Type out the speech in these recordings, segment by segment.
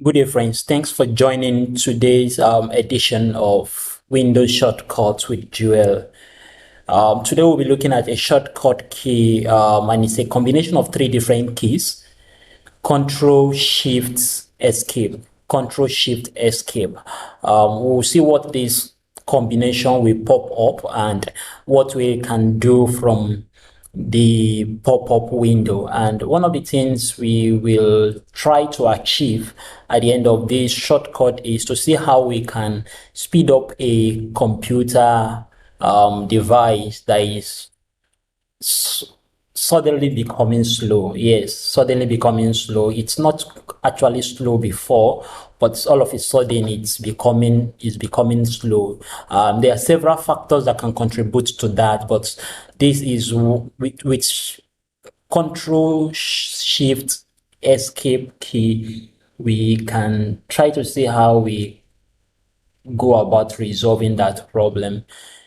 Good day, friends. Thanks for joining today's edition of Windows Shortcuts with Jewel. Today we'll be looking at a shortcut key, and it's a combination of three different keys: Control Shift Escape. Control Shift Escape. We'll see what this combination will pop up and what we can do from the pop-up window. And one of the things we will try to achieve at the end of this shortcut is to see how we can speed up a computer device that is suddenly becoming slow. Yes, suddenly becoming slow. It's not actually slow before, but all of a sudden it's becoming slow. There are several factors that can contribute to that, but this is with Control Shift Escape key. We can try to see how we go about resolving that problem.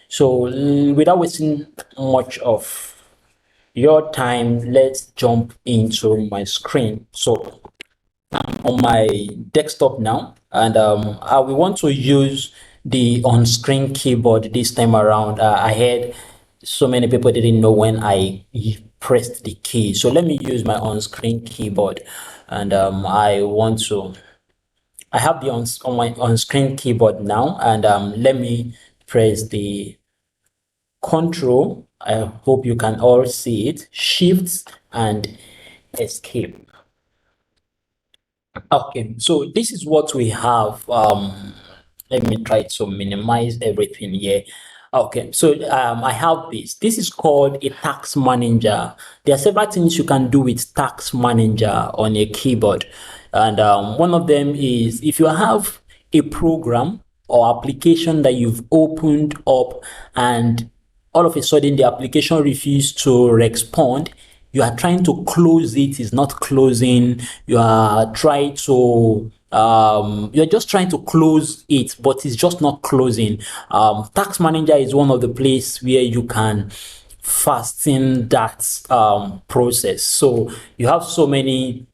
So without wasting much of your time, let's jump into my screen. So I'm on my desktop now, and I will want to use the on-screen keyboard this time around. I heard so many people didn't know when I pressed the key. So let me use my on-screen keyboard, and I have the on my on-screen keyboard now, and let me press the Control. I hope you can all see it. Shift and Escape. Okay, so this is what we have. Let me try to minimize everything here. Okay, so I have this. This is called a task manager. There are several things you can do with task manager on a keyboard. And one of them is if you have a program or application that you've opened up and all of a sudden the application refuses to respond, you are trying to close it, it's not closing, you're just trying to close it, but it's just not closing. Task manager is one of the places where you can fasten that process. So you have so many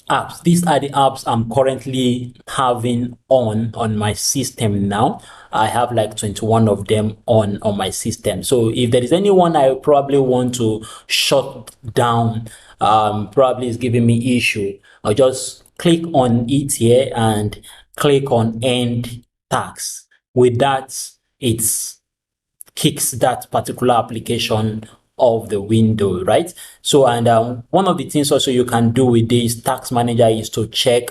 apps. These are the apps I'm currently having on my system now. I have like 21 of them on my system. So if there is anyone I probably want to shut down, probably is giving me issue, I'll just click on it here and click on end task. With that, it's kicks that particular application of the window, right? So, and one of the things also you can do with this task manager is to check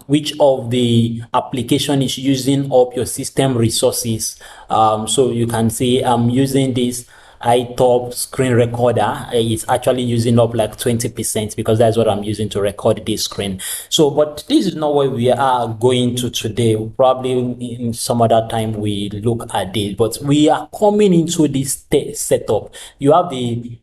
which of the application is using up your system resources. So you can see I'm using this iTop screen recorder. It's actually using up like 20% because that's what I'm using to record this screen. So, but this is not where we are going to today. Probably in some other time we look at this, but we are coming into this setup. You have the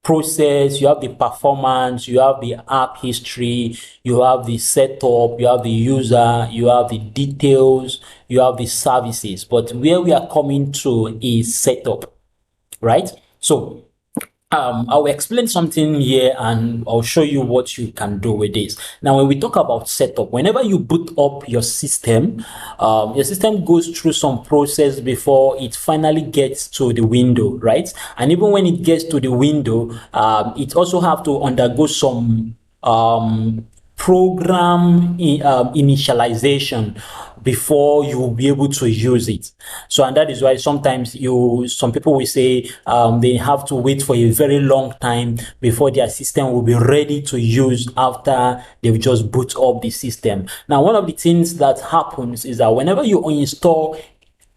process, you have the performance, you have the app history, you have the setup, you have the user, you have the details, you have the services. But where we are coming to is setup, right? So I'll explain something here and I'll show you what you can do with this. Now, when we talk about setup, whenever you boot up your system goes through some process before it finally gets to the window, right? And even when it gets to the window, it also have to undergo some program initialization before you will be able to use it. So, and that is why sometimes some people will say they have to wait for a very long time before their system will be ready to use after they've just boot up the system. Now, one of the things that happens is that whenever you install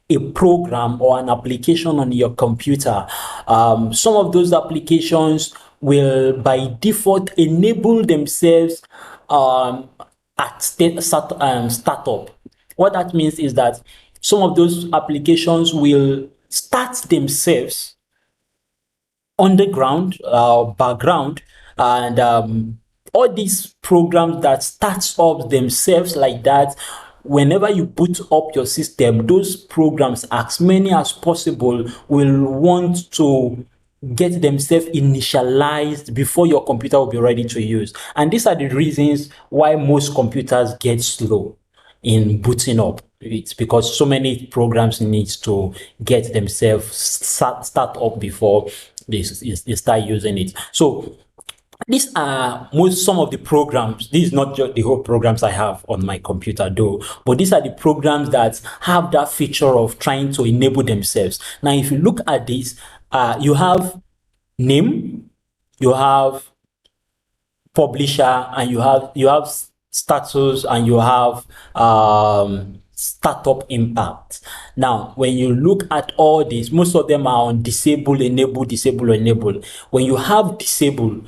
a program or an application on your computer, some of those applications will by default enable themselves at startup. What that means is that some of those applications will start themselves on the ground, background, and all these programs that starts up themselves like that. Whenever you boot up your system, those programs, as many as possible, will want to get themselves initialized before your computer will be ready to use. And these are the reasons why most computers get slow in booting up. It's because so many programs need to get themselves start up before they start using it. So these are some of the programs. This is not just the whole programs I have on my computer though, but these are the programs that have that feature of trying to enable themselves. Now, if you look at this, you have name, you have publisher, and you have status, and you have startup impact. Now, when you look at all this, most of them are on disable, enable, disable, enable. When you have disable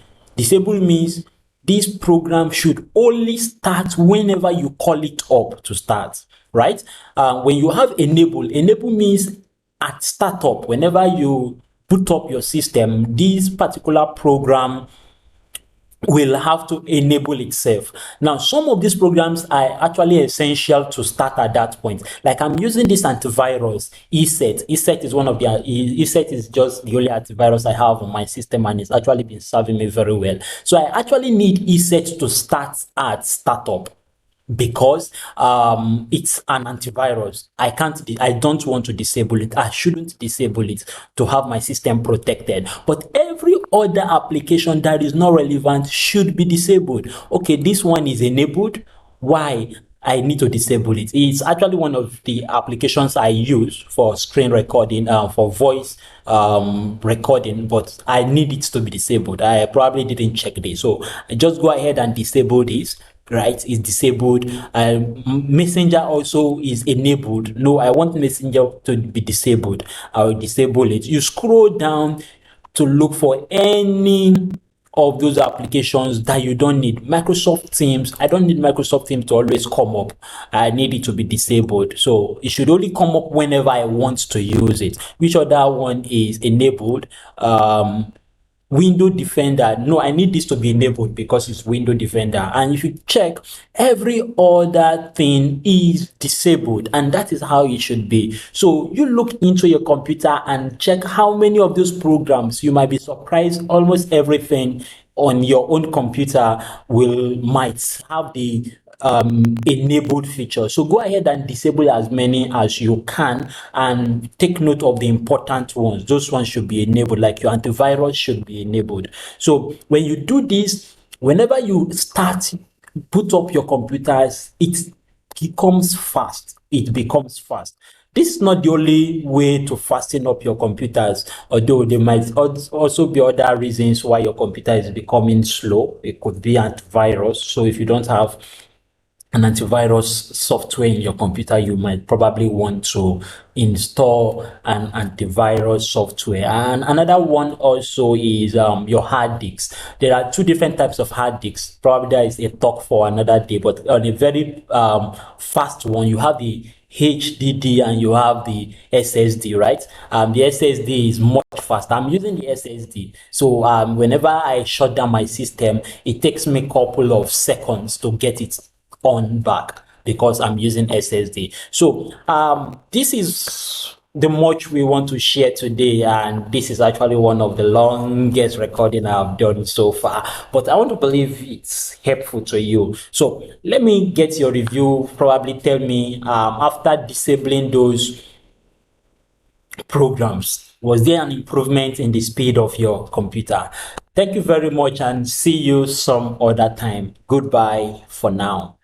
means this program should only start whenever you call it up to start, right? When you have enable means at startup, whenever you boot up your system, this particular program will have to enable itself. Now, some of these programs are actually essential to start at that point. Like I'm using this antivirus, ESET. ESET is one of the, ESET is just the only antivirus I have on my system, and it's actually been serving me very well. So I actually need ESET to start at startup, because it's an antivirus. I don't want to disable it. I shouldn't disable it to have my system protected. But every other application that is not relevant should be disabled. Okay, this one is enabled. Why? I need to disable it. It's actually one of the applications I use for screen recording, for voice recording, but I need it to be disabled. I probably didn't check this. So I just go ahead and disable this. Right, is disabled. Messenger also is enabled. No, I want Messenger to be disabled. I will disable it. You scroll down to look for any of those applications that you don't need. Microsoft Teams, I don't need Microsoft Teams to always come up. I need it to be disabled. So it should only come up whenever I want to use it. Which other one is enabled? Window Defender. No, I need this to be enabled because it's Window Defender. And if you check, every other thing is disabled, and that is how it should be. So you look into your computer and check how many of those programs. You might be surprised, almost everything on your own computer might have the enabled feature. So go ahead and disable as many as you can, and take note of the important ones. Those ones should be enabled, like your antivirus should be enabled. So when you do this, whenever you boot up your computers, it becomes fast. This is not the only way to fasten up your computers, although there might also be other reasons why your computer is becoming slow. It could be antivirus. So if you don't have an antivirus software in your computer, you might probably want to install an antivirus software. And another one also is your hard disks. There are two different types of hard disks. Probably there is a talk for another day, but on a very fast one, you have the HDD and you have the SSD, right? The SSD is much faster. I'm using the SSD. So whenever I shut down my system, it takes me a couple of seconds to get it on back because I'm using SSD. So this is the much we want to share today, and this is actually one of the longest recording I've done so far, but I want to believe it's helpful to you. So let me get your review. Probably tell me, after disabling those programs, was there an improvement in the speed of your computer? Thank you very much, and see you some other time. Goodbye for now.